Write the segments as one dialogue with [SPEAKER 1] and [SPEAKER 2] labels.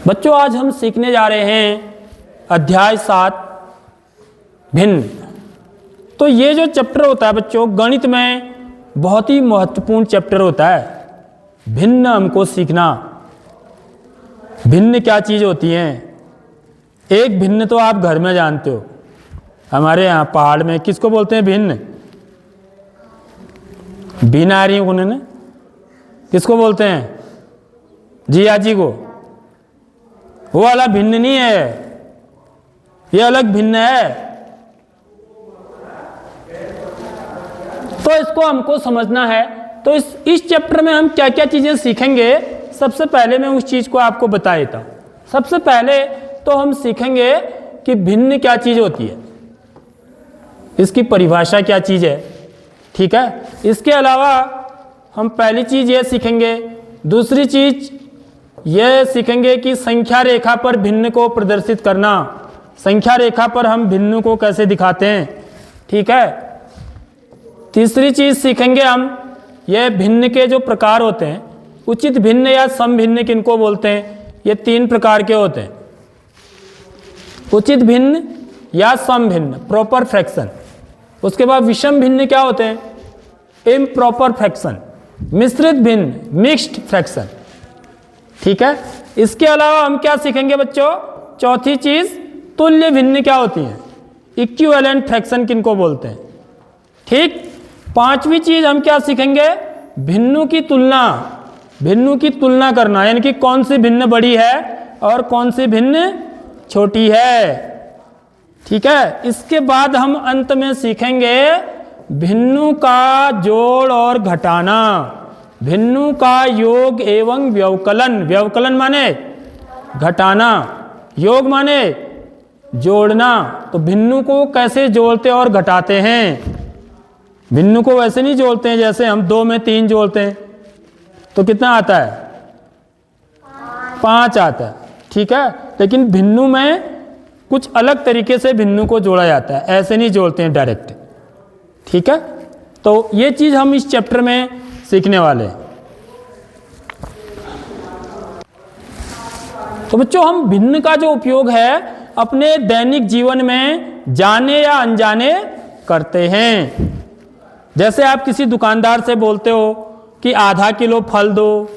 [SPEAKER 1] बच्चों आज हम सीखने जा रहे हैं अध्याय 7 भिन्न। तो ये जो चैप्टर होता है बच्चों गणित में बहुत ही महत्वपूर्ण चैप्टर होता है। भिन्न हमको सीखना, भिन्न क्या चीज़ होती है। एक भिन्न तो आप घर में जानते हो, हमारे यहाँ पहाड़ में किसको बोलते हैं भिन्न? भिन्न आ रही है उन्होंने, किसको बोलते हैं? जिया जी को। वो वाला भिन्न नहीं है, ये अलग भिन्न है। तो इसको हमको समझना है। तो इस चैप्टर में हम क्या क्या चीज़ें सीखेंगे, सबसे पहले मैं उस चीज़ को आपको बता देता हूँ। सबसे पहले तो हम सीखेंगे कि भिन्न क्या चीज़ होती है, इसकी परिभाषा क्या चीज़ है, ठीक है। इसके अलावा हम पहली चीज़ ये सीखेंगे, दूसरी चीज़ ये सीखेंगे कि संख्या रेखा पर भिन्न को प्रदर्शित करना, संख्या रेखा पर हम भिन्न को कैसे दिखाते हैं, ठीक है। तीसरी चीज़ सीखेंगे हम ये भिन्न के जो प्रकार होते हैं, उचित भिन्न या सम भिन्न किनको बोलते हैं। ये 3 प्रकार के होते हैं, उचित भिन्न या सम भिन्न, प्रॉपर फ्रैक्शन। उसके बाद विषम भिन्न क्या होते हैं? Improper fraction. मिश्रित भिन्न, मिक्स्ड फ्रैक्शन, ठीक है। इसके अलावा हम क्या सीखेंगे बच्चों? चौथी चीज तुल्य भिन्न क्या होती है, इक्विवेलेंट फ्रैक्शन किनको बोलते हैं, ठीक। पांचवी चीज हम क्या सीखेंगे? भिन्नों की तुलना, भिन्नों की तुलना करना, यानी कि कौन सी भिन्न बड़ी है और कौन सी भिन्न छोटी है, ठीक है। इसके बाद हम अंत में सीखेंगे भिन्नों का जोड़ और घटाना, भिन्नों का योग एवं व्यवकलन। व्यवकलन माने घटाना, योग माने जोड़ना। तो भिन्नों को कैसे जोड़ते और घटाते हैं? भिन्नों को वैसे नहीं जोड़ते हैं जैसे हम 2 में 3 जोड़ते हैं तो कितना आता है? 5 आता है, ठीक है। लेकिन भिन्नों में कुछ अलग तरीके से भिन्नों को जोड़ा जाता है, ऐसे नहीं जोड़ते हैं डायरेक्ट, ठीक है। तो ये चीज़ हम इस चैप्टर में सीखने वाले हैं। तो बच्चों हम भिन्न का जो उपयोग है अपने दैनिक जीवन में जाने या अनजाने करते हैं। जैसे आप किसी दुकानदार से बोलते हो कि आधा किलो फल दो,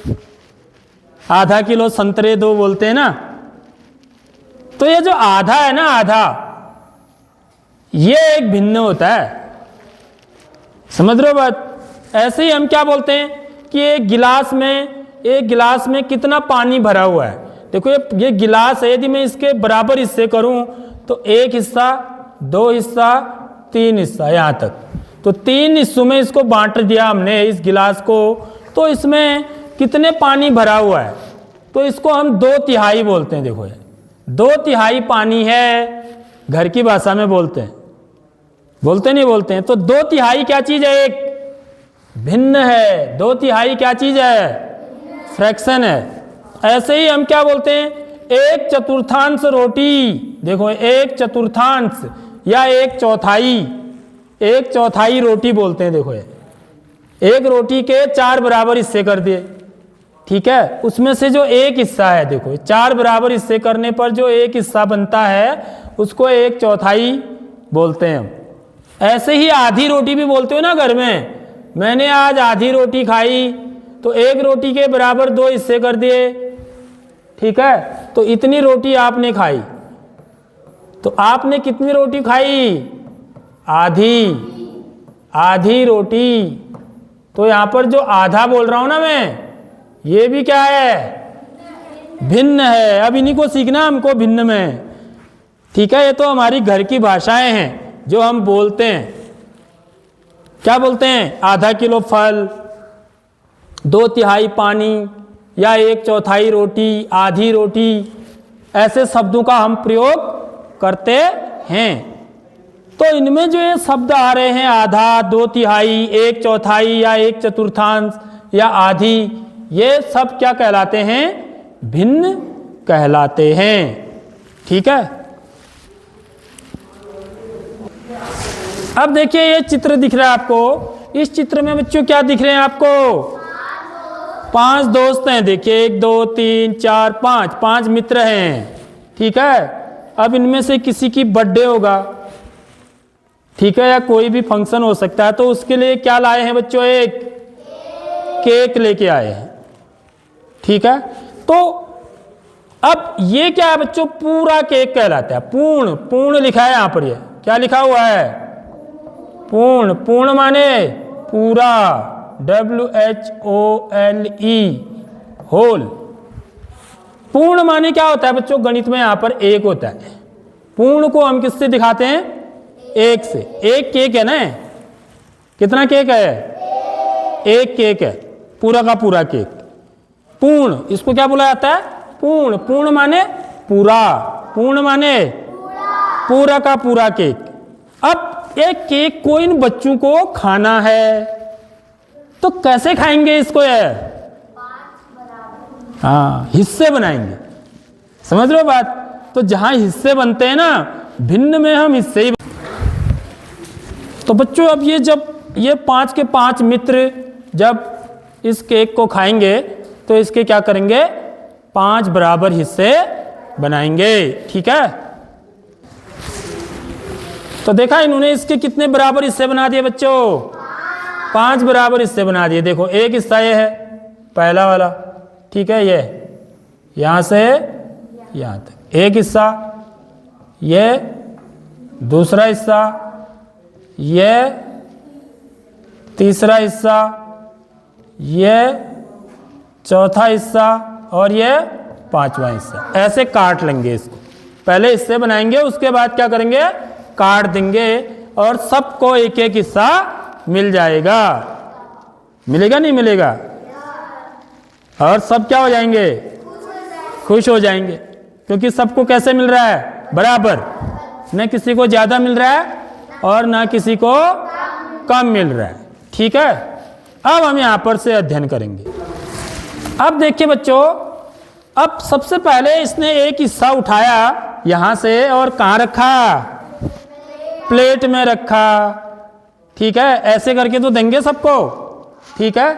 [SPEAKER 1] आधा किलो संतरे दो, बोलते हैं ना। तो ये जो आधा है ना, आधा, ये एक भिन्न होता है, समझ रहे हो बात? ऐसे ही हम क्या बोलते हैं कि एक गिलास में कितना पानी भरा हुआ है। देखो ये गिलास है, यदि मैं इसके बराबर हिस्से करूं तो 1 हिस्सा, 2 हिस्सा, 3 हिस्सा, यहाँ तक। तो 3 हिस्सों में इसको बांट दिया हमने इस गिलास को, तो इसमें कितने पानी भरा हुआ है? तो इसको हम 2/3 बोलते हैं। देखो 2/3 पानी है, घर की भाषा में बोलते हैं, बोलते नहीं बोलते हैं। तो 2/3 क्या चीज़ है? एक भिन्न है। 2/3 क्या चीज़ है? फ्रैक्शन है। ऐसे ही हम क्या बोलते हैं? 1/4 रोटी। देखो 1/4 या 1/4, 1/4 रोटी बोलते हैं। देखो एक रोटी के 4 बराबर हिस्से कर दिए, ठीक है। उसमें से जो एक हिस्सा है, देखो 4 बराबर हिस्से करने पर जो एक हिस्सा बनता है उसको 1/4 बोलते हैं हम। ऐसे ही आधी रोटी भी बोलते हो ना घर में, मैंने आज आधी रोटी खाई, तो 1 रोटी के बराबर 2 हिस्से कर दिए, ठीक है। तो इतनी रोटी आपने खाई, तो आपने कितनी रोटी खाई? आधी रोटी। तो यहां पर जो आधा बोल रहा हूं ना मैं, ये भी क्या है? भिन्न है। अब इन्हीं को सीखना हमको भिन्न में, ठीक है। ये तो हमारी घर की भाषाएं हैं जो हम बोलते हैं। क्या बोलते हैं? आधा किलो फल, 2/3 पानी, या 1/4 रोटी, आधी रोटी, ऐसे शब्दों का हम प्रयोग करते हैं। तो इनमें जो ये शब्द आ रहे हैं, आधा, 2/3, 1/4 या 1/4 या आधी, ये सब क्या कहलाते हैं? भिन्न कहलाते हैं, ठीक है। अब देखिए ये चित्र दिख रहा है आपको। इस चित्र में बच्चों क्या दिख रहे हैं आपको? 5 दोस्त हैं, देखिए 1 2 3 4 5, 5 मित्र हैं, ठीक है। अब इनमें से किसी की बर्थडे होगा, ठीक है, या कोई भी फंक्शन हो सकता है, तो उसके लिए क्या लाए हैं बच्चों? एक केक लेके आए हैं, ठीक है। तो अब ये क्या है बच्चों? पूरा केक कहलाता है। पूर्ण, पूर्ण लिखा है यहां पर, ये क्या लिखा हुआ है? पूर्ण। पूर्ण माने पूरा, WHOLE, होल। पूर्ण माने क्या होता है बच्चों? गणित में यहां पर 1 होता है। पूर्ण को हम किससे दिखाते हैं? 1 से। 1 केक है ना? कितना केक है? 1 केक है, पूरा का पूरा केक। पूर्ण, इसको क्या बोला जाता है? पूर्ण। पूर्ण माने पूरा, पूर्ण माने पूरा का पूरा केक। अब एक केक को इन बच्चों को खाना है, तो कैसे खाएंगे इसको? हाँ, हिस्से बनाएंगे, समझ रहे हो बात? तो जहां हिस्से बनते हैं ना, भिन्न में हम हिस्से ही। तो बच्चों अब ये जब ये 5 के 5 मित्र जब इस केक को खाएंगे, तो इसके क्या करेंगे? 5 बराबर हिस्से बनाएंगे, ठीक है। तो देखा इन्होंने इसके कितने बराबर हिस्से बना दिए बच्चों? 5 बराबर हिस्से बना दिए। देखो एक हिस्सा ये है, पहला वाला, ठीक है, ये यहां से यहां तक एक हिस्सा, ये दूसरा हिस्सा, ये तीसरा हिस्सा, ये चौथा हिस्सा और ये 5वां हिस्सा। ऐसे काट लेंगे इसको, पहले हिस्से बनाएंगे, उसके बाद क्या करेंगे? काट देंगे, और सबको एक एक हिस्सा मिल जाएगा। मिलेगा नहीं मिलेगा? और सब क्या हो जाएंगे? खुश हो जाएंगे, क्योंकि सबको कैसे मिल रहा है? बराबर। न किसी को ज्यादा मिल रहा है और न किसी को कम मिल रहा है, ठीक है। अब हम यहां पर से अध्ययन करेंगे। अब देखिए बच्चों, अब सबसे पहले इसने एक हिस्सा उठाया यहां से और कहां रखा? प्लेट में रखा, ठीक है। ऐसे करके तो देंगे सबको, ठीक है।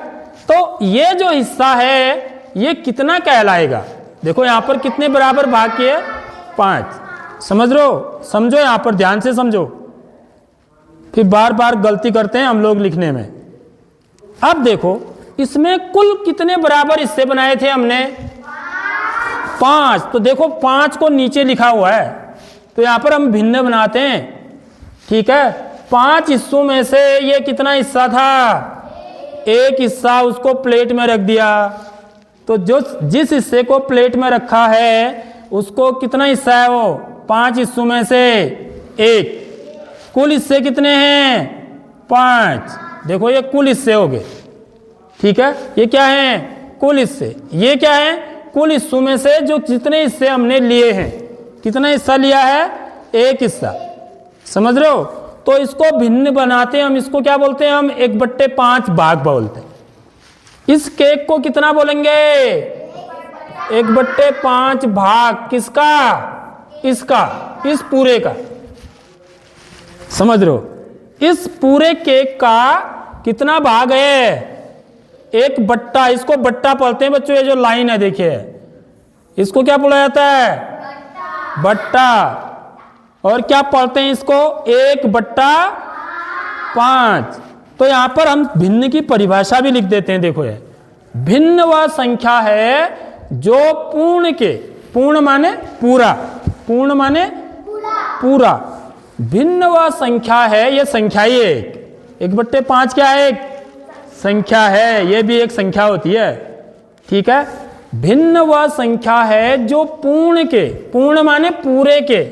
[SPEAKER 1] तो ये जो हिस्सा है ये कितना कहलाएगा? देखो यहां पर कितने बराबर भाग किए? 5। समझ रहे हो? समझो, यहां पर ध्यान से समझो, फिर बार बार गलती करते हैं हम लोग लिखने में। अब देखो इसमें कुल कितने बराबर हिस्से बनाए थे हमने? 5। तो देखो 5 को नीचे लिखा हुआ है, तो यहां पर हम भिन्न बनाते हैं, ठीक है। 5 हिस्सों में से ये कितना हिस्सा था? एक हिस्सा उसको प्लेट में रख दिया, तो जो जिस हिस्से को प्लेट में रखा है उसको कितना हिस्सा है? वो 5 हिस्सों में से 1। कुल हिस्से कितने हैं? 5। देखो ये कुल हिस्से हो गए, ठीक है। ये क्या है? कुल हिस्से। ये क्या है? कुल हिस्सों में से जो जितने हिस्से हमने लिए हैं। कितना हिस्सा लिया है? 1 हिस्सा। समझ रहे हो? तो इसको भिन्न बनाते हैं हम, इसको क्या बोलते हैं? हम 1/5 भाग बोलते हैं। इस केक को कितना बोलेंगे? 1/5 भाग। किसका? इसका, इस पूरे का। समझ रहे हो? इस पूरे केक का कितना भाग है? 1 बट्टा। इसको बट्टा बोलते हैं बच्चों। ये जो लाइन है देखिए, इसको क्या बोला जाता है? बट्टा। और क्या पढ़ते हैं इसको? 1/5। तो यहां पर हम भिन्न की परिभाषा भी लिख देते हैं। देखो ये भिन्न वह संख्या है जो पूर्ण के, पूर्ण माने पूरा, पूर्ण माने पूरा, भिन्न वह संख्या है। ये संख्या ही है। 1/5 क्या है? एक संख्या है। ये भी एक संख्या होती है, ठीक है। भिन्न वह संख्या है जो पूर्ण के, पूर्ण माने पूरे के,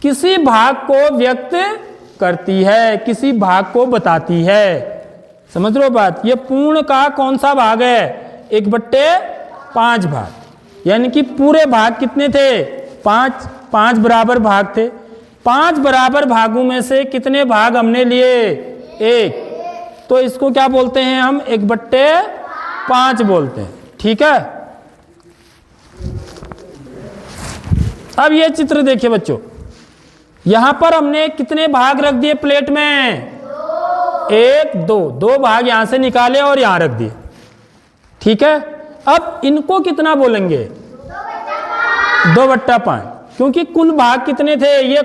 [SPEAKER 1] किसी भाग को व्यक्त करती है, किसी भाग को बताती है। समझ रहे हो बात? ये पूर्ण का कौन सा भाग है? 1/5 भाग। यानी कि पूरे भाग कितने थे? 5 बराबर भाग थे। 5 बराबर भागों में से कितने भाग हमने लिए? 1। तो इसको क्या बोलते हैं हम? 1/5 बोलते हैं, ठीक है। अब ये चित्र देखिए बच्चों, यहां पर हमने कितने भाग रख दिए प्लेट में? 1 2 भाग यहां से निकाले और यहां रख दिए, ठीक है। अब इनको कितना बोलेंगे? 2/5, क्योंकि कुल भाग कितने थे? ये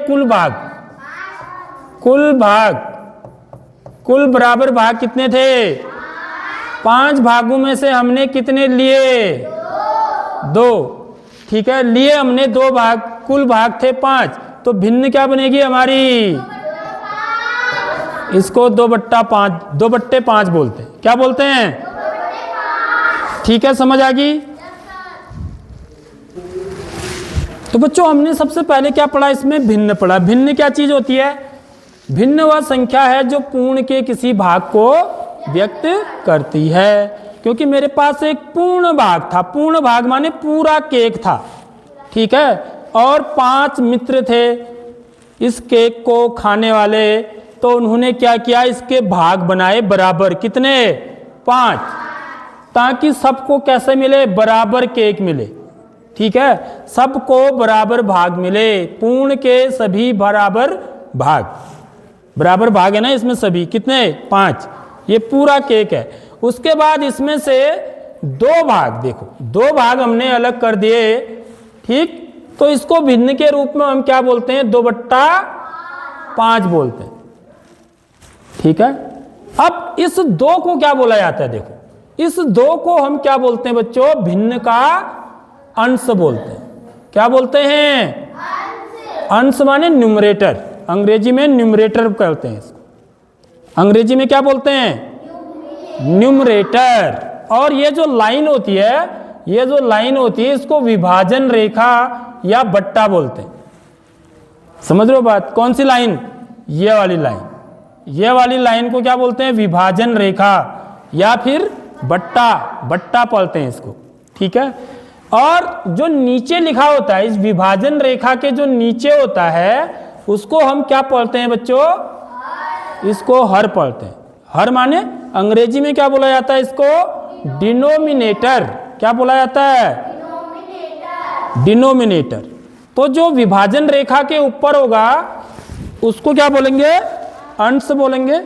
[SPEAKER 1] कुल बराबर भाग कितने थे? 5 भागों में से हमने कितने लिए? 2। ठीक है, लिए हमने 2 भाग, कुल भाग थे 5, तो भिन्न क्या बनेगी हमारी? इसको 2/5 बोलते हैं। क्या बोलते हैं? ठीक है, समझ आ गई? तो बच्चों हमने सबसे पहले क्या पढ़ा? इसमें भिन्न पढ़ा। भिन्न क्या चीज होती है? भिन्न वह संख्या है जो पूर्ण के किसी भाग को व्यक्त करती है। क्योंकि मेरे पास एक पूर्ण भाग था, पूर्ण भाग माने पूरा केक था, ठीक है, और 5 मित्र थे इस केक को खाने वाले, तो उन्होंने क्या किया? इसके भाग बनाए बराबर। कितने? 5, ताकि सबको कैसे मिले? बराबर केक मिले। ठीक है, सबको बराबर भाग मिले। पूर्ण के सभी बराबर भाग है ना इसमें सभी। कितने? 5। ये पूरा केक है। उसके बाद इसमें से 2 भाग, देखो 2 भाग हमने अलग कर दिए, ठीक, तो इसको भिन्न के रूप में हम क्या बोलते हैं? 2/5 बोलते हैं। ठीक है, अब इस 2 को क्या बोला जाता है? देखो इस 2 को हम क्या बोलते हैं बच्चों? भिन्न का अंश बोलते हैं। क्या बोलते हैं? अंश माने न्यूमरेटर। अंग्रेजी में न्यूमरेटर कहते हैं इसको। अंग्रेजी में क्या बोलते हैं? न्यूमरेटर। और ये जो लाइन होती है, इसको विभाजन रेखा या बट्टा बोलते हैं। समझ रहे हो बात? कौन सी लाइन? ये वाली लाइन को क्या बोलते हैं? विभाजन रेखा या फिर बट्टा बोलते हैं इसको। ठीक है, और जो नीचे लिखा होता है, इस विभाजन रेखा के जो नीचे होता है, उसको हम क्या पढ़ते हैं बच्चों? इसको हर पढ़ते हैं। हर माने अंग्रेजी में क्या बोला जाता है इसको? डिनोमिनेटर। क्या बोला जाता है? डिनोमिनेटर। तो जो विभाजन रेखा के ऊपर होगा उसको क्या बोलेंगे? अंश बोलेंगे।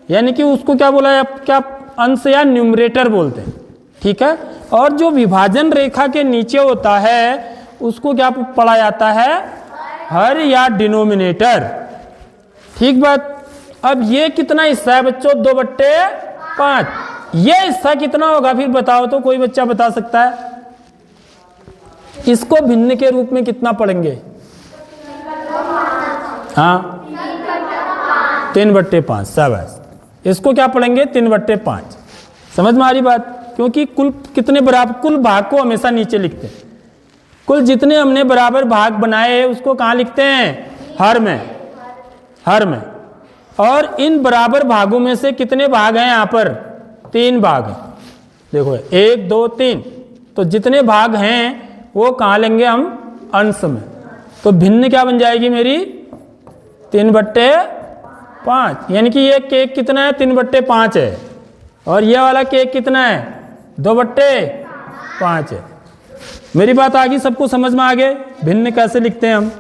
[SPEAKER 1] यानी कि उसको क्या बोला? क्या अंश या न्यूमरेटर बोलते हैं। ठीक है, और जो विभाजन रेखा के नीचे होता है उसको क्या पढ़ा जाता है? हर या डिनोमिनेटर। ठीक बात। अब ये कितना हिस्सा है बच्चों? 2/5। ये हिस्सा कितना होगा फिर बताओ तो? कोई बच्चा बता सकता है? इसको भिन्न के रूप में कितना पढ़ेंगे? हाँ, 3/5। शाबाश। इसको क्या पढ़ेंगे? 3/5। समझ में आ रही बात? क्योंकि कुल कितने बराबर, कुल भाग को हमेशा नीचे लिखते हैं। कुल जितने हमने बराबर भाग बनाए उसको कहाँ लिखते हैं? हर में। और इन बराबर भागों में से कितने भाग हैं? यहाँ पर 3 भाग हैं। देखो 1 2 3, तो जितने भाग हैं वो कहाँ लेंगे हम? अंश में। तो भिन्न क्या बन जाएगी मेरी? 3/5। यानी कि ये केक कितना है? 3/5 है। और ये वाला केक कितना है? 2/5 है। मेरी बात आ गई? सबको समझ में आ गए भिन्न कैसे लिखते हैं हम?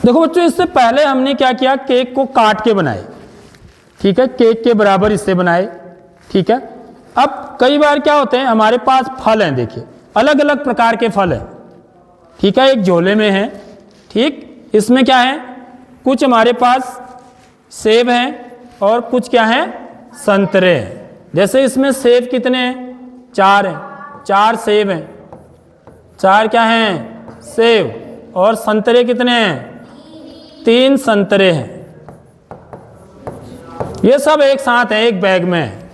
[SPEAKER 1] देखो बच्चों, इससे पहले हमने क्या किया? केक को काट के बनाए। ठीक है, केक के बराबर हिस्से बनाए। ठीक है, अब कई बार क्या होते हैं, हमारे पास फल हैं। देखिए अलग अलग प्रकार के फल हैं। ठीक है, एक झोले में है। ठीक, इसमें क्या है? कुछ हमारे पास सेब हैं और कुछ क्या हैं? संतरे हैं। जैसे इसमें सेब कितने हैं? 4 हैं। 4 सेब हैं। 4 क्या हैं? सेब। और संतरे कितने हैं? 3 संतरे हैं। ये सब एक साथ है, एक बैग में है।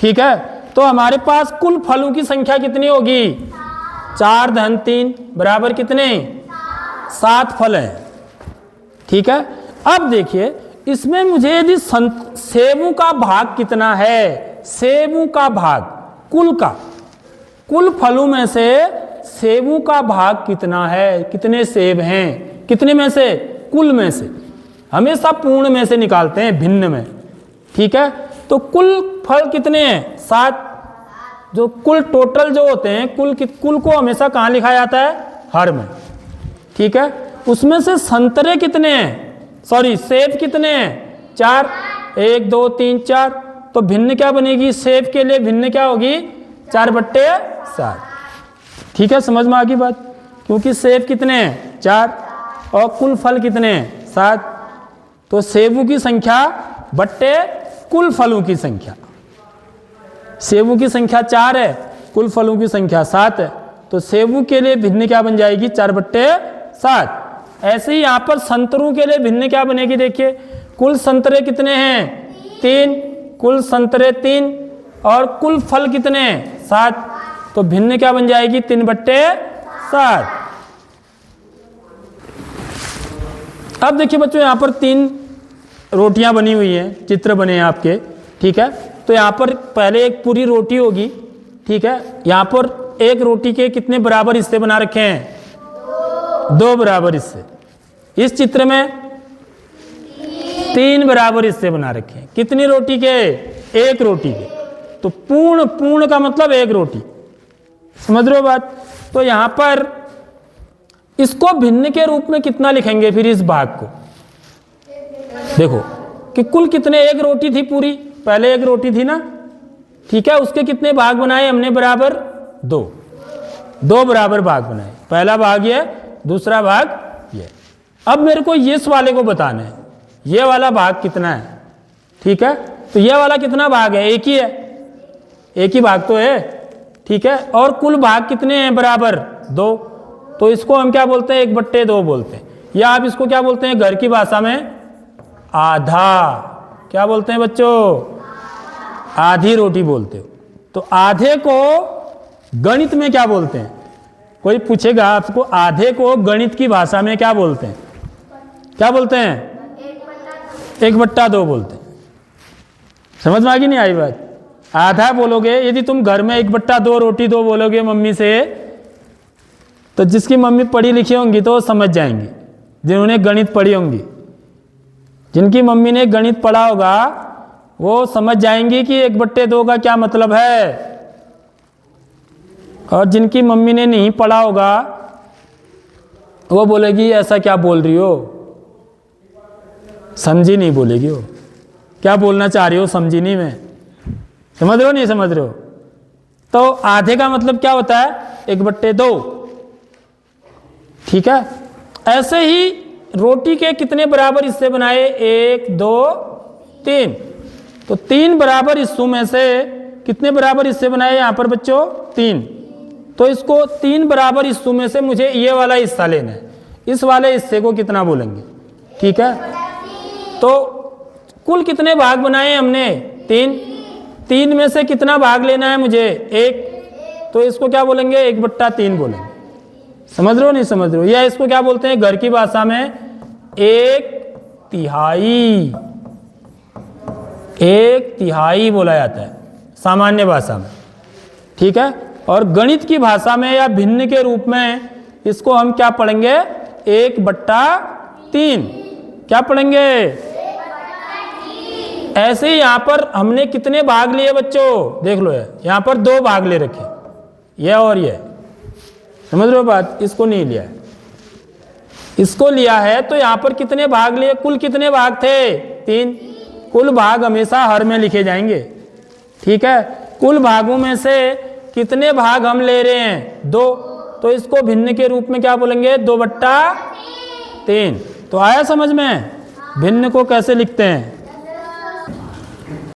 [SPEAKER 1] ठीक है, तो हमारे पास कुल फलों की संख्या कितनी होगी? 4 + 3 बराबर कितने? 7 फल हैं। ठीक है, अब देखिए इसमें मुझे यदि सेबों का भाग कितना है? सेबों का भाग, कुल फलों में से सेबों का भाग कितना है? कितने सेब हैं? कितने में से? कुल में से। हमेशा पूर्ण में से निकालते हैं, भिन्न में। ठीक है, तो कुल फल कितने हैं? 7। जो कुल टोटल जो होते हैं, कुल को हमेशा कहाँ लिखा जाता है? हर में। ठीक है, उसमें से संतरे कितने हैं? सॉरी, सेब कितने हैं? 4। 1 2 3 4, तो भिन्न क्या बनेगी, सेब के लिए भिन्न क्या होगी, 4/7। ठीक है, समझ में आ गई बात। क्योंकि सेब कितने हैं, 4, और कुल फल कितने हैं, 7। तो सेबों की संख्या बट्टे कुल फलों की संख्या, सेबों की संख्या 4 है, कुल फलों की संख्या 7 है, तो सेबों के लिए भिन्न क्या बन जाएगी, 4/7। ऐसे ही यहाँ पर संतरों के लिए भिन्न क्या बनेगी, देखिए कुल संतरे कितने हैं, 3, कुल संतरे 3, और कुल फल कितने हैं, 7, तो भिन्न क्या बन जाएगी, 3/7। अब देखिए बच्चों यहाँ पर 3 रोटियां बनी हुई हैं, चित्र बने हैं आपके, ठीक है। तो यहाँ पर पहले एक पूरी रोटी होगी, ठीक है। यहाँ पर एक रोटी के कितने बराबर हिस्से बना रखे हैं, 2 बराबर हिस्से। इस चित्र में 3 बराबर हिस्से बना रखे हैं, कितनी रोटी के, 1 रोटी के। तो पूर्ण का मतलब 1 रोटी, समझ रहे हो बात। तो यहाँ पर इसको भिन्न के रूप में कितना लिखेंगे फिर इस भाग को, देखो कि कुल कितने, 1 रोटी थी पूरी, पहले 1 रोटी थी ना, ठीक है। उसके कितने भाग बनाए हमने, बराबर 2 बराबर भाग बनाए। पहला भाग ये, दूसरा भाग ये। अब मेरे को इस वाले को बताना है, ये वाला भाग कितना है, ठीक है। तो ये वाला कितना भाग है, 1 ही है, 1 ही भाग तो है, ठीक है। और कुल भाग कितने हैं, बराबर 2। तो इसको हम क्या बोलते हैं, 1/2 बोलते हैं, या आप इसको क्या बोलते हैं घर की भाषा में, आधा। क्या बोलते हैं बच्चों, आधी रोटी बोलते हो। तो आधे को गणित में क्या बोलते हैं, कोई पूछेगा आपको, आधे को गणित की भाषा में क्या बोलते हैं, क्या बोलते हैं, 1/2 बोलते हैं। समझ में आ गई नहीं आई बात। आधा बोलोगे, यदि तुम घर में 1/2 रोटी 2 बोलोगे मम्मी से, तो जिसकी मम्मी पढ़ी लिखी होंगी तो समझ जाएंगी, जिन्होंने गणित पढ़ी होंगी, जिनकी मम्मी ने गणित पढ़ा होगा वो समझ जाएंगी कि 1/2 का क्या मतलब है। और जिनकी मम्मी ने नहीं पढ़ा होगा वो बोलेगी ऐसा क्या बोल रही हो, समझी नहीं बोलेगी वो, क्या बोलना चाह रही हो समझी नहीं मैं, समझ रहे हो नहीं समझ रहे हो। तो आधे का मतलब क्या होता है, 1/2, ठीक है। ऐसे ही रोटी के कितने बराबर हिस्से बनाए, 1, 2, 3। तो 3 बराबर हिस्सों में से कितने बराबर हिस्से बनाए यहाँ पर बच्चों, 3। तो इसको 3 बराबर हिस्सों में से मुझे ये वाला हिस्सा लेना है, इस वाले हिस्से को कितना बोलेंगे, ठीक है। तो कुल कितने भाग बनाए हमने, 3 में से कितना भाग लेना है मुझे, 1। तो इसको क्या बोलेंगे, 1/3 बोलेंगे। समझ रहे हो नहीं समझ रहे हो। या इसको क्या बोलते हैं घर की भाषा में, 1/3, 1/3 बोला जाता है सामान्य भाषा में, ठीक है। और गणित की भाषा में या भिन्न के रूप में इसको हम क्या पढ़ेंगे, 1/3। क्या पढ़ेंगे, ऐसे ही यहां पर हमने कितने भाग लिए बच्चों, देख लो यहां पर 2 भाग ले रखे, ये और ये, समझ रहे हो बात। इसको नहीं लिया है, इसको लिया है। तो यहां पर कितने भाग लिए, कुल कितने भाग थे, 3। कुल भाग हमेशा हर में लिखे जाएंगे, ठीक है। कुल भागों में से कितने भाग हम ले रहे हैं, 2। तो इसको भिन्न के रूप में क्या बोलेंगे, 2/3। तो आया समझ में भिन्न को कैसे लिखते हैं।